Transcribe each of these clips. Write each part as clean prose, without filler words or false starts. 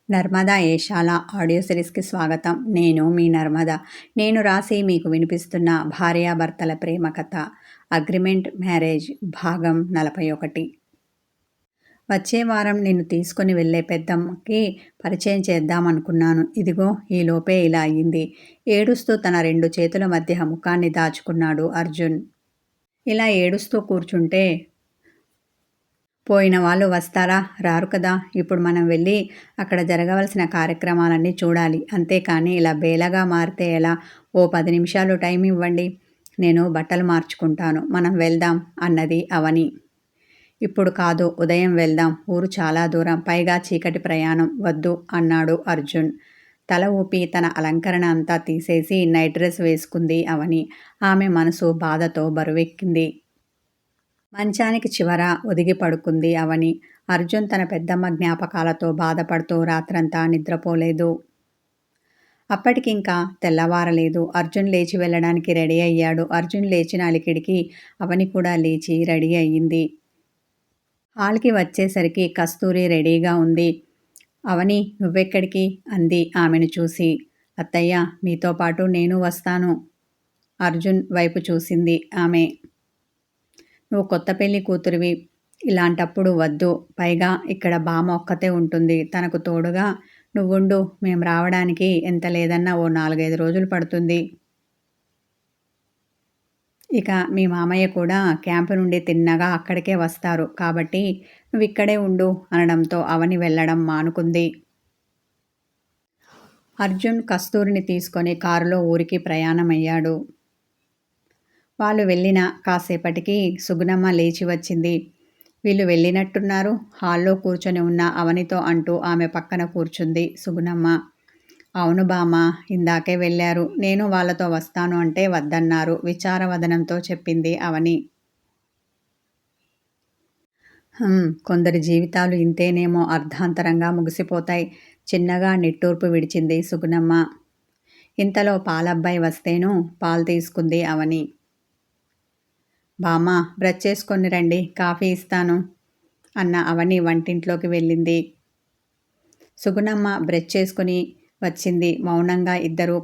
Narmada Eshala audio సిరీస్కి స్వాగతం. నేను మీ నర్మద. నేను రాసి మీకు వినిపిస్తున్న భార్యాభర్తల ప్రేమ కథ అగ్రిమెంట్ మ్యారేజ్ భాగం 41. వచ్చే వారం నిన్ను తీసుకుని వెళ్ళే పెద్దమ్మకి పరిచయం చేద్దామనుకున్నాను. ఇదిగో ఈలోపే ఇలా అయ్యింది. ఏడుస్తూ తన 2 చేతుల మధ్య ముఖాన్ని దాచుకున్నాడు అర్జున్. ఇలా ఏడుస్తూ కూర్చుంటే పోయిన వాళ్ళు వస్తారా? రారు కదా. ఇప్పుడు మనం వెళ్ళి అక్కడ జరగవలసిన కార్యక్రమాలన్నీ చూడాలి. అంతేకాని ఇలా బేలగా మారితే ఎలా? ఓ 10 నిమిషాలు టైం ఇవ్వండి, నేను బట్టలు మార్చుకుంటాను, మనం వెళ్దాం అన్నది అవని. ఇప్పుడు కాదు, ఉదయం వెళ్దాం, ఊరు చాలా దూరం, పైగా చీకటి ప్రయాణం. వద్దు అన్నాడు అర్జున్. తల ఊపి తన అలంకరణ అంతా తీసేసి నైట్ డ్రెస్ వేసుకుంది అవని. ఆమె మనసు బాధతో బరువెక్కింది. మంచానికి చివర ఒదిగి పడుకుంది అవని. అర్జున్ తన పెద్దమ్మ జ్ఞాపకాలతో బాధపడుతూ రాత్రంతా నిద్రపోలేదు. అప్పటికింకా తెల్లవారలేదు. అర్జున్ లేచి వెళ్ళడానికి రెడీ అయ్యాడు. అర్జున్ లేచిన అలికిడికి అవని కూడా లేచి రెడీ అయ్యింది. హాల్కి వచ్చేసరికి కస్తూరి రెడీగా ఉంది. అవని, నువ్వెక్కడికి అంది ఆమెను చూసి. అత్తయ్య, మీతో పాటు నేను వస్తాను. అర్జున్ వైపు చూసింది ఆమె. నువ్వు కొత్త పెళ్లి కూతురివి, ఇలాంటప్పుడు వద్దు. పైగా ఇక్కడ బామ్మ ఒక్కతే ఉంటుంది, తనకు తోడుగా నువ్వుండు. మేం రావడానికి ఎంత లేదన్నా ఓ 4-5 రోజులు పడుతుంది. ఇక మీ మామయ్య కూడా క్యాంపు నుండి తిన్నగా అక్కడికే వస్తారు, కాబట్టి నువ్వు ఇక్కడే ఉండు అనడంతో అవని వెళ్ళడం మానుకుంది. అర్జున్ కస్తూరిని తీసుకొని కారులో ఊరికి ప్రయాణమయ్యాడు. వాళ్ళు వెళ్ళిన కాసేపటికి సుగుణమ్మ లేచి వచ్చింది. వీళ్ళు వెళ్ళినట్టున్నారు, హాల్లో కూర్చొని ఉన్న అవనితో అంటూ ఆమె పక్కన కూర్చుంది సుగుణమ్మ. అవును బామ్మ, ఇందాకే వెళ్ళారు. నేను వాళ్ళతో వస్తాను అంటే వద్దన్నారు, విచారవదనంతో చెప్పింది అవని. కొందరి జీవితాలు ఇంతేనేమో, అర్ధాంతరంగా ముగిసిపోతాయి. చిన్నగా నిట్టూర్పు విడిచింది సుగుణమ్మ. ఇంతలో పాలబ్బాయి వస్తేనూ పాలు తీసుకుంది అవని. బామ్మ, బ్రష్ చేసుకొని రండి, కాఫీ ఇస్తాను అన్న అవని వంటింట్లోకి వెళ్ళింది. సుగుణమ్మ బ్రష్ చేసుకుని వచ్చింది. మౌనంగా ఇద్దరు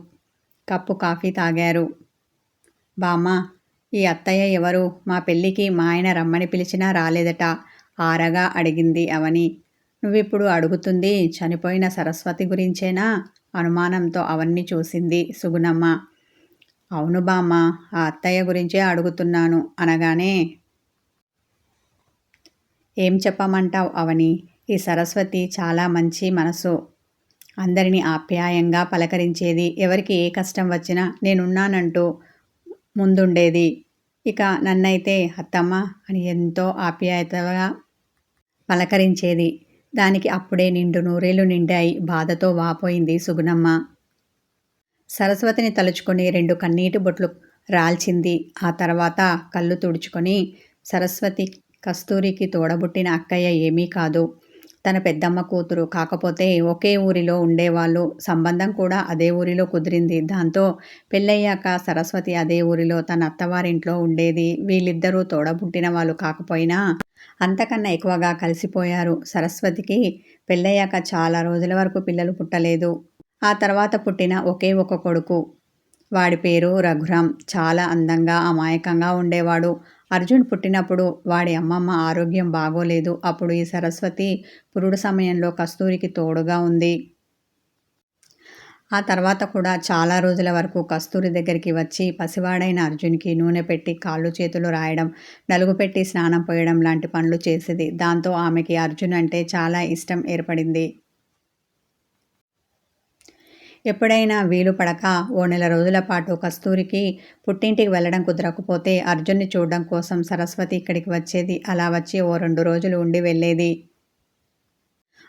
కప్పు కాఫీ తాగారు. బామ్మ, ఈ అత్తయ్య ఎవరు? మా పెళ్ళికి మా ఆయన రమ్మని పిలిచినా రాలేదట, ఆరగా అడిగింది అవని. నువ్విప్పుడు అడుగుతుంది చనిపోయిన సరస్వతి గురించేనా? అనుమానంతో అవన్ని చూసింది సుగుణమ్మ. అవును బామ్మ, ఆ అత్తయ్య గురించే అడుగుతున్నాను అనగానే, ఏం చెప్పమంటావు అవని? ఈ సరస్వతి చాలా మంచి మనసు, అందరినీ ఆప్యాయంగా పలకరించేది. ఎవరికి ఏ కష్టం వచ్చినా నేనున్నానంటూ ముందుండేది. ఇక నన్నైతే అత్తమ్మ అని ఎంతో ఆప్యాయతగా పలకరించేది. దానికి అప్పుడే నిండు నూరేళ్లు నిండాయి. బాధతో వాపోయింది సుగుణమ్మ. సరస్వతిని తలుచుకొని 2 కన్నీటి బొట్లు రాల్చింది. ఆ తర్వాత కళ్ళు తుడుచుకొని, సరస్వతి కస్తూరికి తోడబుట్టిన అక్కయ్య ఏమీ కాదు, తన పెద్దమ్మ కూతురు. కాకపోతే ఒకే ఊరిలో ఉండేవాళ్ళు, సంబంధం కూడా అదే ఊరిలో కుదిరింది. దాంతో పెళ్ళయ్యాక సరస్వతి అదే ఊరిలో తన అత్తవారింట్లో ఉండేది. వీళ్ళిద్దరూ తోడబుట్టిన వాళ్ళు కాకపోయినా అంతకన్నా ఎక్కువగా కలిసిపోయారు. సరస్వతికి పెళ్ళయ్యాక చాలా రోజుల వరకు పిల్లలు పుట్టలేదు. ఆ తర్వాత పుట్టిన ఒకే ఒక కొడుకు. వాడి పేరు రఘురాం. చాలా అందంగా అమాయకంగా ఉండేవాడు. అర్జున్ పుట్టినప్పుడు వాడి అమ్మమ్మ ఆరోగ్యం బాగోలేదు. అప్పుడు ఈ సరస్వతి పురుడు సమయంలో కస్తూరికి తోడుగా ఉంది. ఆ తర్వాత కూడా చాలా రోజుల వరకు కస్తూరి దగ్గరికి వచ్చి పసివాడైన అర్జున్కి నూనె పెట్టి కాళ్ళు చేతులు రాయడం, నలుగు పెట్టి స్నానం పోయడం లాంటి పనులు చేసేది. దాంతో ఆమెకి అర్జున్ అంటే చాలా ఇష్టం ఏర్పడింది. ఎప్పుడైనా వీలు పడక ఓ 1 రోజుల పాటు కస్తూరికి పుట్టింటికి వెళ్ళడం కుదరకపోతే అర్జున్ని చూడడం కోసం సరస్వతి ఇక్కడికి వచ్చేది. అలా వచ్చి ఓ 2 రోజులు ఉండి వెళ్ళేది.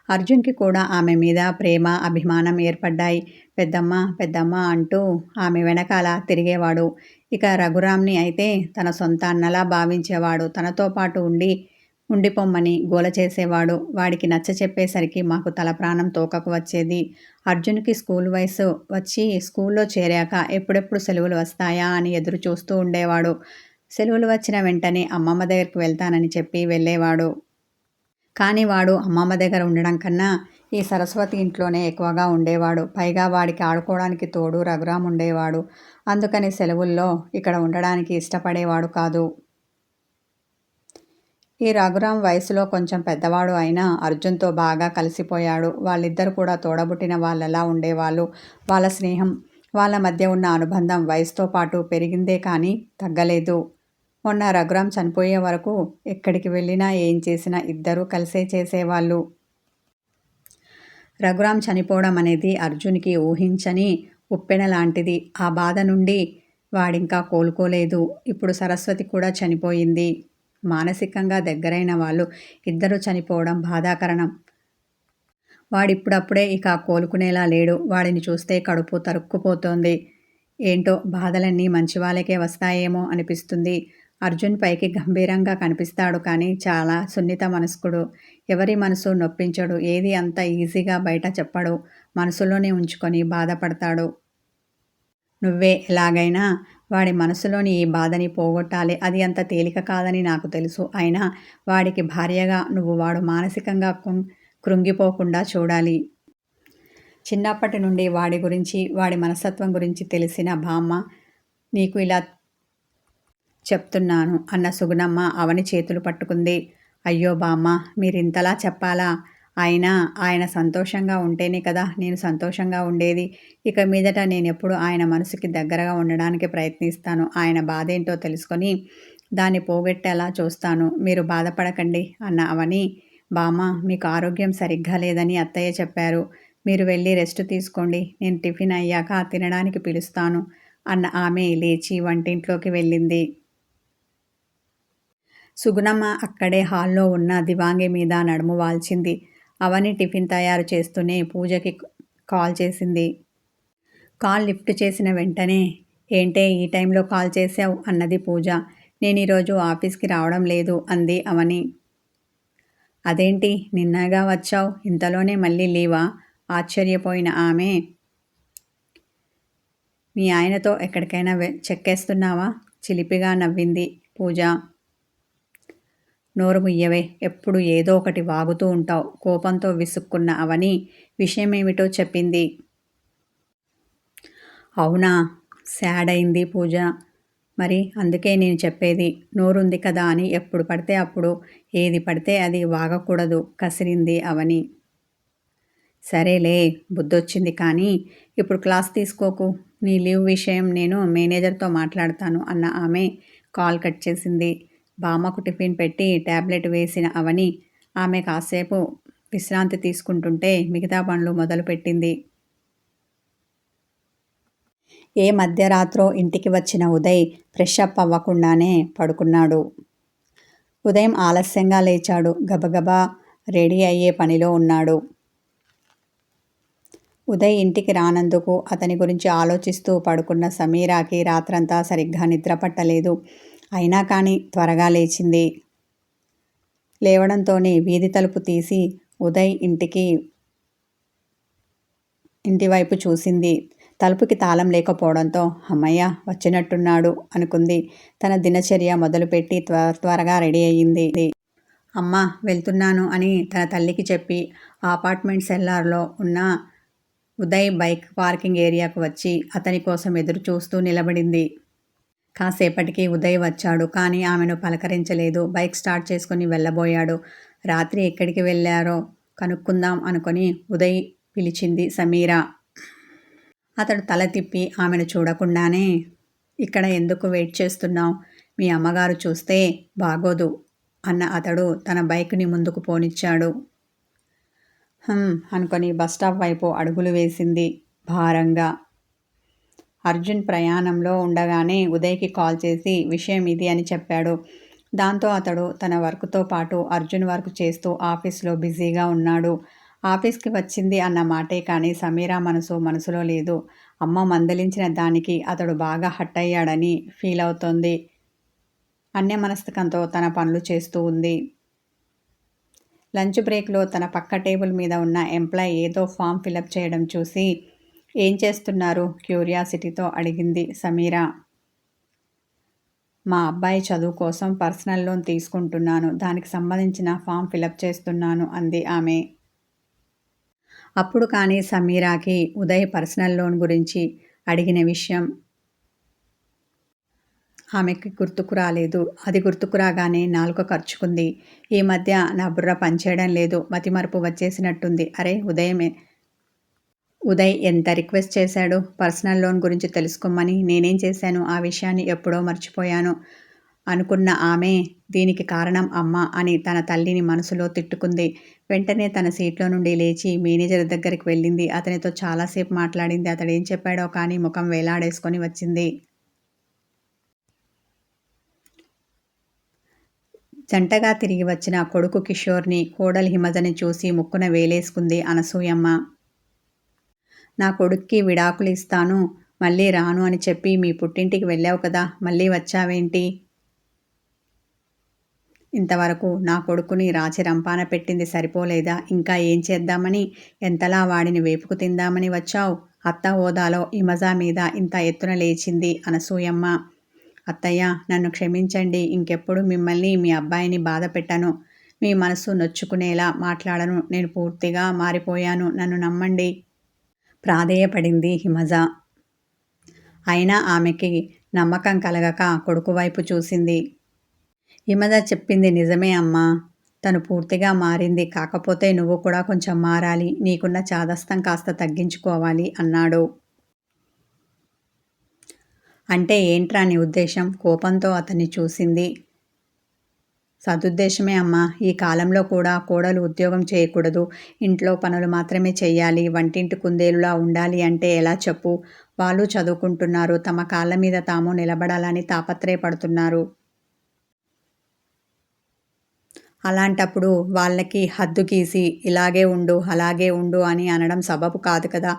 అర్జున్కి కూడా ఆమె మీద ప్రేమ, అభిమానం ఏర్పడ్డాయి. పెద్దమ్మ పెద్దమ్మ అంటూ ఆమె వెనకాల తిరిగేవాడు. ఇక రఘురాంని అయితే తన సొంత అన్నలా భావించేవాడు. తనతో పాటు ఉండిపోమ్మని గోల చేసేవాడు. వాడికి నచ్చ చెప్పేసరికి మాకు తల ప్రాణం తోకకు వచ్చేది. అర్జున్కి స్కూల్ వయసు వచ్చి స్కూల్లో చేరాక ఎప్పుడెప్పుడు సెలవులు వస్తాయా అని ఎదురు చూస్తూ ఉండేవాడు. సెలవులు వచ్చిన వెంటనే అమ్మమ్మ దగ్గరికి వెళ్తానని చెప్పి వెళ్ళేవాడు. కానీ వాడు అమ్మమ్మ దగ్గర ఉండడం కన్నా ఈ సరస్వతి ఇంట్లోనే ఎక్కువగా ఉండేవాడు. పైగా వాడికి ఆడుకోవడానికి తోడు రఘురామ్ ఉండేవాడు. అందుకని సెలవుల్లో ఇక్కడ ఉండడానికి ఇష్టపడేవాడు కాదు. ఈ రఘురామ్ వయసులో కొంచెం పెద్దవాడు అయినా అర్జున్తో బాగా కలిసిపోయాడు. వాళ్ళిద్దరు కూడా తోడబుట్టిన వాళ్ళలా ఉండేవాళ్ళు. వాళ్ళ స్నేహం, వాళ్ళ మధ్య ఉన్న అనుబంధం వయసుతో పాటు పెరిగిందే కానీ తగ్గలేదు. మొన్న రఘురామ్ చనిపోయే వరకు ఎక్కడికి వెళ్ళినా ఏం చేసినా ఇద్దరూ కలిసే చేసేవాళ్ళు. రఘురామ్ చనిపోవడం అనేది అర్జున్కి ఊహించని ఉప్పెన లాంటిది. ఆ బాధ నుండి వాడింకా కోలుకోలేదు. ఇప్పుడు సరస్వతి కూడా చనిపోయింది. మానసికంగా దగ్గరైన వాళ్ళు ఇద్దరు చనిపోవడం బాధాకరణం. వాడిప్పుడప్పుడే ఇక కోలుకునేలా లేడు. వాడిని చూస్తే కడుపు తరుక్కుపోతోంది. ఏంటో బాధలన్నీ మంచి వాళ్ళకే వస్తాయేమో అనిపిస్తుంది. అర్జున్ పైకి గంభీరంగా కనిపిస్తాడు కానీ చాలా సున్నిత మనస్కుడు. ఎవరి మనసు నొప్పించడు. ఏది అంత ఈజీగా బయట చెప్పడు. మనసులోనే ఉంచుకొని బాధపడతాడు. నువ్వే ఎలాగైనా వాడి మనసులోని ఈ బాధని పోగొట్టాలి. అది అంత తేలిక కాదని నాకు తెలుసు. అయినా వాడికి భార్యగా నువ్వు వాడు మానసికంగా కృంగిపోకుండా చూడాలి. చిన్నప్పటి నుండి వాడి గురించి, వాడి మనస్తత్వం గురించి తెలిసిన బామ్మ నీకు ఇలా చెప్తున్నాను అన్న సుగుణమ్మ అవని చేతులు పట్టుకుంది. అయ్యో బామ్మ, మీరింతలా చెప్పాలా? అయినా ఆయన సంతోషంగా ఉంటేనే కదా నేను సంతోషంగా ఉండేది. ఇక మీదట నేనెప్పుడు ఆయన మనసుకి దగ్గరగా ఉండడానికి ప్రయత్నిస్తాను. ఆయన బాధేంటో తెలుసుకొని దాన్ని పోగొట్టేలా చూస్తాను. మీరు బాధపడకండి అన్న అవని, బామ్మ మీకు ఆరోగ్యం సరిగ్గా లేదని అత్తయ్య చెప్పారు. మీరు వెళ్ళి రెస్ట్ తీసుకోండి. నేను టిఫిన్ అయ్యాక తినడానికి పిలుస్తాను అన్న ఆమె లేచి వంటింట్లోకి వెళ్ళింది. సుగుణమ్మ అక్కడే హాల్లో ఉన్న దివాంగి మీద నడుము వాల్చింది. అవని టిఫిన్ తయారు చేస్తూనే పూజకి కాల్ చేసింది. కాల్ లిఫ్ట్ చేసిన వెంటనే ఏంటే ఈ టైంలో కాల్ చేసావు అన్నది పూజ. నేను ఈరోజు ఆఫీస్కి రావడం లేదు అంది అవని. అదేంటి నిన్నగా వచ్చావు, ఇంతలోనే మళ్ళీ లీవా? ఆశ్చర్యపోయిన ఆమె, మీ ఆయనతో ఎక్కడికైనా చెక్కేస్తున్నావా? చిలిపిగా నవ్వింది పూజ. నోరు ముయ్యవే, ఎప్పుడు ఏదో ఒకటి వాగుతూ ఉంటావు. కోపంతో విసుక్కున్న అవని విషయమేమిటో చెప్పింది. అవునా? సాడ్ అయింది పూజ. మరి అందుకే నేను చెప్పేది, నోరుంది కదా అని ఎప్పుడు పడితే అప్పుడు ఏది పడితే అది వాగకూడదు కసిరింది అవని. సరేలే, బుద్ధొచ్చింది కానీ ఇప్పుడు క్లాస్ తీసుకోకు. నీ లీవ్ విషయం నేను మేనేజర్తో మాట్లాడతాను అన్న ఆమె కాల్ కట్ చేసింది. బామ్మకు టిఫిన్ పెట్టి ట్యాబ్లెట్ వేసిన అవని ఆమె కాసేపు విశ్రాంతి తీసుకుంటుంటే మిగతా పనులు మొదలుపెట్టింది. ఏ మధ్యరాత్రో ఇంటికి వచ్చిన ఉదయ్ ఫ్రెష్ అప్ అవ్వకుండానే పడుకున్నాడు. ఉదయం ఆలస్యంగా లేచాడు. గబగబా రెడీ అయ్యే పనిలో ఉన్నాడు. ఉదయ్ ఇంటికి రానందుకు అతని గురించి ఆలోచిస్తూ పడుకున్న సమీరాకి రాత్రంతా సరిగ్గా నిద్ర పట్టలేదు. అయినా కానీ త్వరగా లేచింది. లేవడంతోనే వీధి తలుపు తీసి ఉదయ్ ఇంటివైపు చూసింది. తలుపుకి తాళం లేకపోవడంతో అమ్మయ్య వచ్చినట్టున్నాడు అనుకుంది. తన దినచర్య మొదలుపెట్టి త్వరగా రెడీ అయ్యింది. అమ్మ వెళ్తున్నాను అని తన తల్లికి చెప్పి అపార్ట్మెంట్ సెల్లార్లో ఉన్న ఉదయ్ బైక్ పార్కింగ్ ఏరియాకు వచ్చి అతని కోసం ఎదురు చూస్తూ నిలబడింది. కాసేపటికి ఉదయ్ వచ్చాడు. కానీ ఆమెను పలకరించలేదు. బైక్ స్టార్ట్ చేసుకుని వెళ్ళబోయాడు. రాత్రి ఎక్కడికి వెళ్ళారో కనుక్కుందాం అనుకొని ఉదయ్ పిలిచింది సమీరా. అతడు తల తిప్పి ఆమెను చూడకుండానే, ఇక్కడ ఎందుకు వెయిట్ చేస్తున్నావు? మీ అమ్మగారు చూస్తే బాగోదు అన్న అతడు తన బైక్ని ముందుకు పోనిచ్చాడు. అనుకొని బస్టాప్ వైపు అడుగులు వేసింది భారంగా. అర్జున్ ప్రయాణంలో ఉండగానే ఉదయ్కి కాల్ చేసి విషయం ఇది అని చెప్పాడు. దాంతో అతడు తన వర్క్తో పాటు అర్జున్ వర్క్ చేస్తూ ఆఫీస్లో బిజీగా ఉన్నాడు. ఆఫీస్కి వచ్చింది అన్న మాటే కానీ సమీరా మనసులో లేదు. అమ్మ మందలించిన దానికి అతడు బాగా హట్ అయ్యాడని ఫీల్ అవుతోంది. అన్యమనస్కంతో తన పనులు చేస్తూ ఉంది. లంచ్ బ్రేక్లో తన పక్క టేబుల్ మీద ఉన్న ఎంప్లాయ్ ఏదో ఫామ్ ఫిలప్ చేయడం చూసి, ఏం చేస్తున్నారు? క్యూరియాసిటీతో అడిగింది సమీరా. మా అబ్బాయి చదువు కోసం పర్సనల్ లోన్ తీసుకుంటున్నాను. దానికి సంబంధించిన ఫామ్ ఫిలప్ చేస్తున్నాను అంది ఆమె. అప్పుడు కానీ సమీరాకి ఉదయ్ పర్సనల్ లోన్ గురించి అడిగిన విషయం ఆమెకి గుర్తుకు రాలేదు. అది గుర్తుకు రాగానే నాలుక ఖర్చుకుంది. ఈ మధ్య నా బుర్ర పనిచేయడం లేదు. మతిమరుపు వచ్చేసినట్టుంది. అరే ఉదయ్ ఎంత రిక్వెస్ట్ చేశాడు పర్సనల్ లోన్ గురించి తెలుసుకోమని. నేనేం చేశాను? ఆ విషయాన్ని ఎప్పుడో మర్చిపోయాను అనుకున్న ఆమె దీనికి కారణం అమ్మ అని తన తల్లిని మనసులో తిట్టుకుంది. వెంటనే తన సీట్లో నుండి లేచి మేనేజర్ దగ్గరికి వెళ్ళింది. అతనితో చాలాసేపు మాట్లాడింది. అతడేం చెప్పాడో కానీ ముఖం వేలాడేసుకొని వచ్చింది. జంటగా తిరిగి వచ్చిన కొడుకు కిషోర్ని, కోడలి హిమజని చూసి ముక్కున వేలేసుకుంది అనసూయమ్మ. నా కొడుక్కి విడాకులు ఇస్తాను, మళ్ళీ రాను అని చెప్పి మీ పుట్టింటికి వెళ్ళావు కదా, మళ్ళీ వచ్చావేంటి? ఇంతవరకు నా కొడుకుని రాచి రంపాన పెట్టింది సరిపోలేదా? ఇంకా ఏం చేద్దామని, ఎంతలా వాడిని వేపుకు తిందామని వచ్చావు? అత్త హోదాలో హిమజ మీద ఇంత ఎత్తున లేచింది అనసూయమ్మ. అత్తయ్య, నన్ను క్షమించండి. ఇంకెప్పుడు మిమ్మల్ని, మీ అబ్బాయిని బాధ పెట్టను. మీ మనసు నొచ్చుకునేలా మాట్లాడను. నేను పూర్తిగా మారిపోయాను. నన్ను నమ్మండి. ప్రాధేయపడింది హిమజ. అయినా ఆమెకి నమ్మకం కలగక కొడుకు వైపు చూసింది. హిమజ చెప్పింది నిజమే అమ్మా. తను పూర్తిగా మారింది. కాకపోతే నువ్వు కూడా కొంచెం మారాలి. నీకున్న చాదస్తం కాస్త తగ్గించుకోవాలి అన్నాడు. అంటే ఏంట్రా నీ ఉద్దేశం? కోపంతో అతన్ని చూసింది. సదుద్దేశమే అమ్మా. ఈ కాలంలో కూడా కోడలు ఉద్యోగం చేయకూడదు, ఇంట్లో పనులు మాత్రమే చెయ్యాలి, వంటింటి కుందేలులా ఉండాలి అంటే ఎలా చెప్పు? వాళ్ళు చదువుకుంటున్నారు, తమ కాళ్ళ మీద తాము నిలబడాలని తాపత్రయపడుతున్నారు. అలాంటప్పుడు వాళ్ళకి హద్దు గీసి ఇలాగే ఉండు, అలాగే ఉండు అని అనడం సబబు కాదు కదా.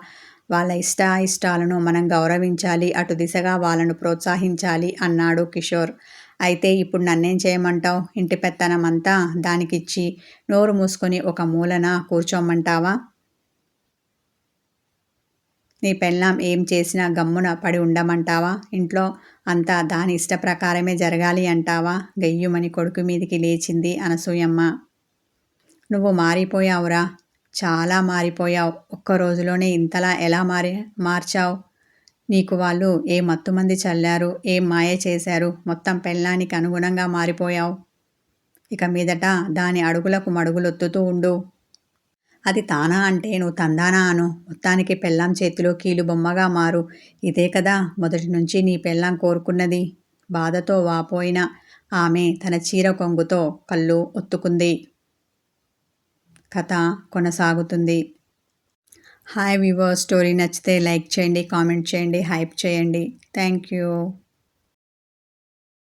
వాళ్ళ ఇష్టాయిష్టాలను మనం గౌరవించాలి, అటు దిశగా వాళ్ళను ప్రోత్సహించాలి అన్నాడు కిషోర్. అయితే ఇప్పుడు నన్నేం చేయమంటావు? ఇంటి పెత్తనం అంతా దానికిచ్చి నోరు మూసుకొని ఒక మూలన కూర్చోమంటావా? నీ పెళ్ళాం ఏం చేసినా గమ్మున పడి ఉండమంటావా? ఇంట్లో అంతా దాని ఇష్ట ప్రకారమే జరగాలి అంటావా? గెయ్యుమని కొడుకు మీదికి లేచింది అనసూయమ్మ. నువ్వు మారిపోయావురా, చాలా మారిపోయావు. ఒక్క రోజులోనే ఇంతలా ఎలా మార్చావు? నీకు వాళ్ళు ఏ మత్తుమంది చల్లారు, ఏం మాయ చేశారు? మొత్తం పెళ్ళానికి అనుగుణంగా మారిపోయావు. ఇక మీదట దాని అడుగులకు మడుగులొత్తుతూ ఉండు. అది తానా అంటే నువ్వు తందానా అను. మొత్తానికి పెళ్ళాం చేతిలో కీలు బొమ్మగా మారు. ఇదే కదా మొదటి నుంచి నీ పెళ్ళాం కోరుకున్నది. బాధతో వాపోయిన ఆమె తన చీర కొంగుతో కళ్ళు ఒత్తుకుంది. కథ కొనసాగుతుంది. హాయ్ వ్యూవర్స్, స్టోరీ నచ్చితే లైక్ చేయండి, కామెంట్ చేయండి, హైప్ చేయండి. Thank you.